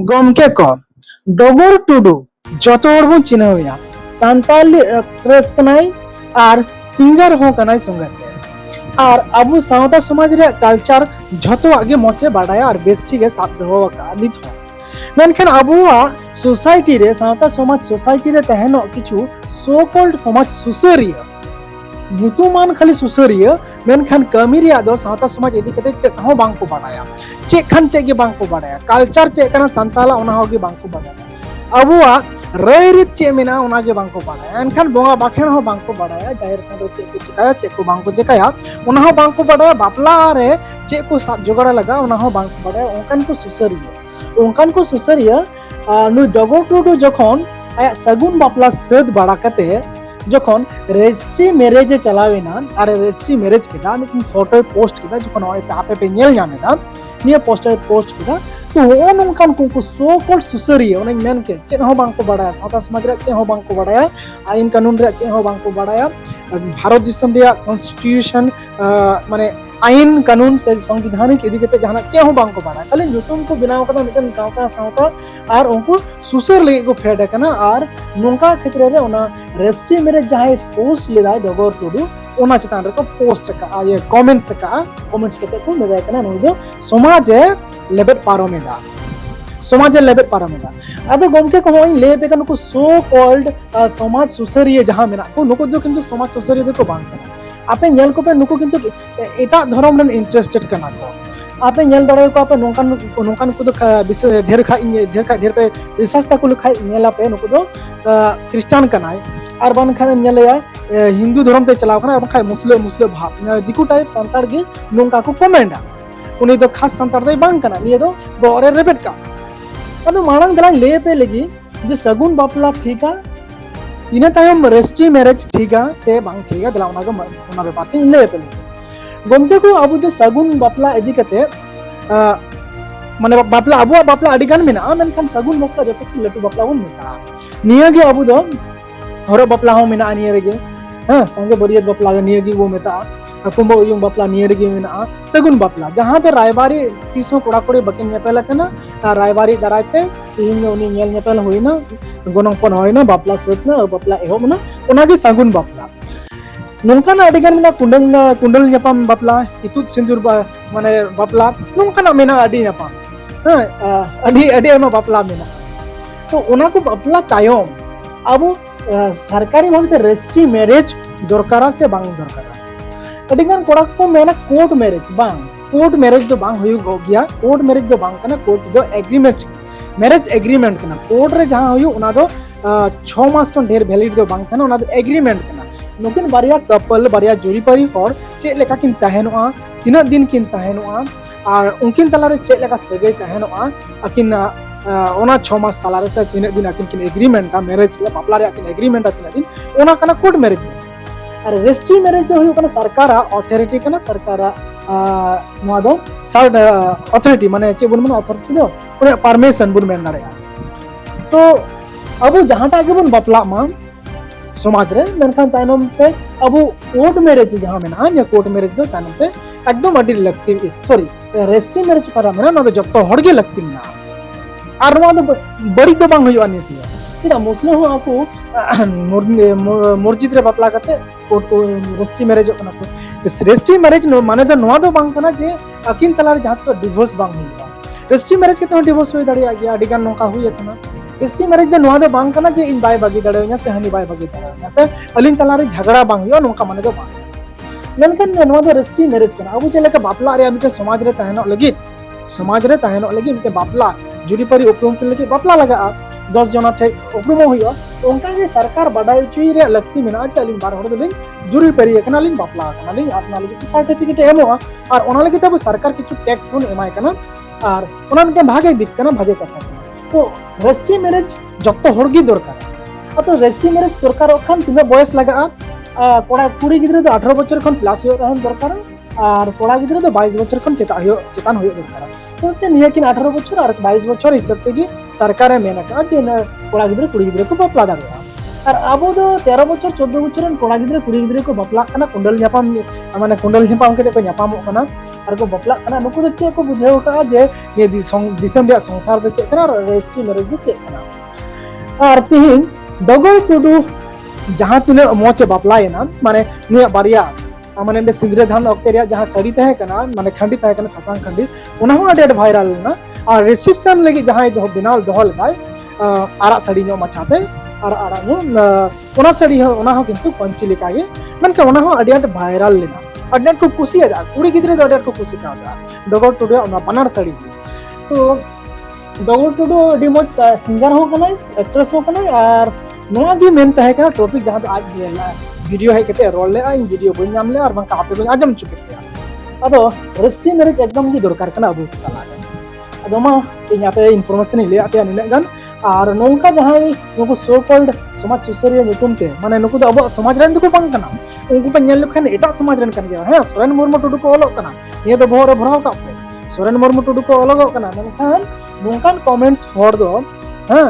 गमके को डगर टुडू जत हर बन चिन्हया सान्ताली एक्ट्रेस कनाई और सिंगर हो कनाई संगते और अबु सावता समाज रे कल्चर जतो आगे मोचे बाडाया और बेस ठीक है साब दो का नित हो मेनखान अबुआ सोसाइटी रे सावता समाज सोसाइटी रे तहनो किछु सो कॉल्ड समाज सुसरिया नुतुमान खाली सुसरिया मेनखान कमी रे दो सावता समाज इदी कते चेत हो बांग को बाडाया चेक खान चेक गे बांग को बाडाया कल्चर चेक kana सान्ताला ओना होगे बांग को बाडाया अबुआ रय रित चे मेना ओना गे बांग को बाडाया एनखान बोंगा बाखेन हो बांग को बाडाया जाहिर खान रे चेक को चिकाया चेक को बांग को चिकाया ओना हो बांग को बाडाया बापला रे चेक को साब जोगड़ा लगा ओना हो बांग को बाडाया ओंकान को सुसरिया नु डगो टुडू जखन आया सगुन बापला सद बाड़ा कते जखन रजिस्ट्री मैरिज चलावेना और रजिस्ट्री मैरिज केदा मिटन फोटो पोस्ट केदा जखन आपे पे नेल नामेदा निया पोस्टर पोस्ट केदा तो ओन उनकान को सो कॉल्ड सुसरिया ओन मेन के चेन हो बांग को बाडाया सावता समाज रे चेन हो बांग को बाडाया आइन कानून रे चेन हो बांग को बाडाया भारत दिसम रे कॉन्स्टिट्यूशन माने आइन कानून से संवैधानिक इदी कते जहां चे हो बांग को बाडाया खाली नुतुम को बनाव कदा मिटन गावता सावता और उनको सुसर ले को फेड कना और नोंका क्षेत्र रे ओना रजिस्ट्री मैरिज जहां फोर्स लेदा डगर टुडू ओना चितान रे को पोस्ट का ये कमेंट्स कते को मेदा कना नो समाज लेबेट पारोमेदा समाज लेबेट पारोमेदा आदो गमके को होई ले पे को सो कॉल्ड समाज सुसरिया जहां मेना को नुको जो किंतु समाज सुसरिया दे को बांग कना आपे नेल को पे नुको किंतु एटा धर्म रे इंटरेस्टेड कना को आपे नेल दड़े को आपे नोंकान को ढेर पे विश्वास ता को खाई नेला पे नुको दो क्रिश्चियन कनाय और बन खान नेलया हिंदू धर्म ते चलाव खाना खाई मुस्लिम भाव दिकु टाइप संतार गे नोंका को कमेंडा उनी दो खास संतार दे बांग कना निये दो बोरे रेबेट का अदो मांग दला ले पे लगी जे सगुन बापला ठीका इना तायम रजिस्ट्री मैरिज ठीका से बांग ठीका दला ओना बेपार ते ले पे गमके को अब जो सगुन बापला इदी कते माने बापला अबुआ बापला अडी गान मेना मेनखान सगुन बापला जतो लटू बापला बन मेता निया गे अबु दो हरो बापला हो मेना निया रेगे हां संगे बरियत बापला गे निया गे वो मेता कुंबो युंग बापला निया रेगे मेना सगुन बापला जहां तो रायबारी तीसो कोड़ा कोड़ी बकिन नेपेला कना रायबारी दरायते इन उनी नेल नेपेल होइना गोनंग पन होइना बापला सतना बापला एहो मना ओना गे सगुन बापला नोंकान अडिगान मेना कुंडल ᱧᱟᱯᱟᱢ बापला इतुत सिंदूर माने बापला नोंकान मेना अडी ᱧᱟᱯᱟᱢ अडी एमा बापला मेना तो ओना को बापला तायम अब सरकारी भावते रजिस्ट्री मैरिज दरकारा से बांग दरकारा अडिगान कोड़ा को मेना कोर्ट मैरिज दो बांग हुयु गया कोर्ट मैरिज दो बांग कना कोर्ट दो एग्रीमेंट मैरिज एग्रीमेंट कना कोर्ट रे जहां हुयु ओना दो 6 मास kon ढेर वैलिड दो बांग कना ओना दो एग्रीमेंट कना नुकिन बारिया कपल बारिया जुरीपारी हर चे लेका किन तहनोआ तिना दिन किन तहनोआ और उनकिन तला रे चे लेका सगै तहनोआ अकिन ओना 6 मास तला रे से तिना दिन अकिन किन एग्रीमेंट का मैरिज के बापला रे अकिन एग्रीमेंट तिना दिन ओना कना कोर्ट मैरिज और रजिस्ट्री मैरिज दो हुयो कना सरकार अथॉरिटी कना सरकार नोआ दो साउड अथॉरिटी माने चे बुन अथॉरिटी दो ओने परमिशन बुन मेन दाड़े तो अब जहां टा के बुन बापला मा समाज रे मेनखान तायनम पे अब कोर्ट मैरिज जहां मेना या कोर्ट मैरिज दो तायनम पे एकदम अडी लगती सॉरी रजिस्ट्री मैरिज पर मेना ना जत्तो हड़गे लगती ना और ना दो बड़ी दो बांग होयो आनी थी तिना मुस्लिम हो आपको मस्जिद रे बापला करते कोर्ट को रजिस्ट्री मैरिज कना को रजिस्ट्री मैरिज माने दो नोआ दो बांग कना जे अकिन तलार जहां से डिवोर्स बांग होयो रजिस्ट्री मैरिज के तो डिवोर्स होय दाड़िया गया अडिगान नोका हुय कना रजिस्ट्री मैरिज दो नोआ दो बांग कना जे इन बाय बागी दाड़ेया से हनी बाय बागी दाड़ेया से अलिन तलारे झगड़ा बांग होयो नोका माने दो बांग मेनखान नोआ दो रजिस्ट्री मैरिज कना अब जे लेका बापला रे मिटे समाज रे तहनो लगी मिटे बापला जुरीपारी उपरुम के लगी बापला लगा 10 जना थे उपरुम होयो ओंका जे सरकार बडाई चुई रे लगती मेना जे अलिन बार हड़ दलिन जुरीपारी कना लिन बापला कना लिन आपना लगी सर्टिफिकेट एमोआ और ओना लगी तब सरकार किछु टैक्स बन एमाय कना और ओना मिटे भागे दिक कना भागे कथा तो रजिस्ट्री मैरिज जत्तो हड़गी दरकार तो रजिस्ट्री मैरिज दरकार खान तिना बयस लगा कोड़ा कुड़ी गिद्रा दो 18 बछर खन प्लस हो रहन दरकार और कोड़ा गिद्रा दो 22 बछर खन चेतान हो दरकार तो से निया किन 18 बछर और 22 बछर हिसाब तेगी सरकार मेना का जे कोड़ा गिद्रा कुड़ी गिद्रा को बापला दाड़िया और अब दो 13 बछर 14 बछर कोड़ा गिद्रा कुड़ी गिद्रा को बापला कना कुंडल ᱧᱟᱯᱟᱢ माने कुंडल ᱧᱟᱯᱟम केते को ᱧᱟᱯᱟमो कना और को बपला कना नुकु दो चे को बुझाव का जे ये दिसम रे संसार दो चे कना रजिस्ट्री मैरिज दो चे कना और तिहिन डगर टुडू जहां तिने मोचे बपलायना माने नुया बारिया माने सिंदरे धान अक्ते रे जहां साड़ी तहे कना माने खंडी तहे कना ससांग खंडी उना हो अडेट वायरल ना और रिसेप्शन लगी जहां दो बिनाल दोहल गाय आरा साड़ी नो मचाते और आरा नो ओना साड़ी हो ओना हो किंतु पंची लिका गे मनके ओना हो अडेट वायरल लेना अडेट को खुशी है कुड़ी गिद्रे अडेट को खुशी का डगर टुडू ओना बनार साड़ी तो डगर टुडू अडी मज सिंगर हो कना एक्ट्रेस हो कना और नोआ गी मेन तहे कना टॉपिक जहां आज वीडियो है कते रोल ले आई वीडियो बन नाम ले और बंका आपे बन आजम चुके पे अदो रजिस्ट्री मैरिज एकदम गी दरकार कना अबु तला अदो मा इन्या पे इन्फॉर्मेशन ले आते निने गन और नोंका जहां नुकु सो कॉल्ड समाज सुसरिया नितुम ते माने नुकु दो अब समाज रन को बंग कना उनको पे नेल लखन एटा समाज रन कन गया है सोरेन मुर्मू टुडू को ओलो कना ये तो भोर भराव का पे सोरेन मुर्मू टुडू को ओलो कना मेनखान नोंकान कमेंट्स हर दो हां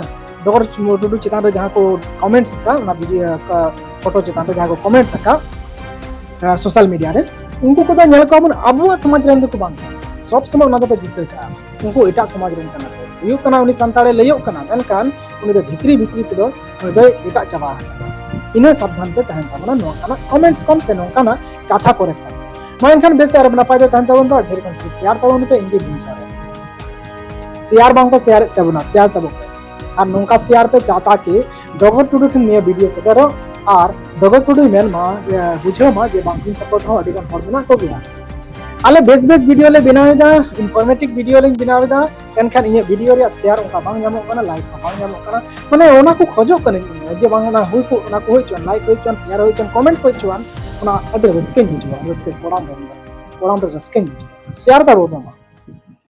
डगर टुडू चितान रे जहां को कमेंट्स का ना वीडियो का फोटो चितान रे जहां को कमेंट्स का सोशल मीडिया रे उनको को तो नेल को अब समाज रन को बंग सब समय उना पे दिसे का उनको एटा समाज रन कना हुयु कना उनी संताड़े लयो कना मेनखान उनी दो भित्री भित्री तो दो एटा चाबा इने सावधान पे तहन ताबना नोकाना कमेंट्स कौन से नोकाना कथा करे मेनखान बेस आर नपाय दे तहन ताबन तो ढेर कन शेयर ताबन पे इंगे बिन शेयर बांग को शेयर ताबना शेयर ताबो और नोका शेयर पे चाहता कि डगर टुडू ठन निया वीडियो सेटरो और डगर टुडू मेन मा बुझो मा जे बांग सपोर्ट हो अडिगन हर बिना को बिना आले बेस बेस वीडियो ले बनावेदा इनफॉर्मेटिव वीडियो ले बनावेदा एनखान इन वीडियो रे शेयर उनका बांग जामो कना लाइक बांग जामो कना माने ओना को खोजो कने जे बांग ना हुई को ओना को होय चन लाइक होय चन शेयर होय चन कमेंट होय चन ओना अडे रस्के हिजवा रस्के कोराम रे रस्के शेयर दा बोमा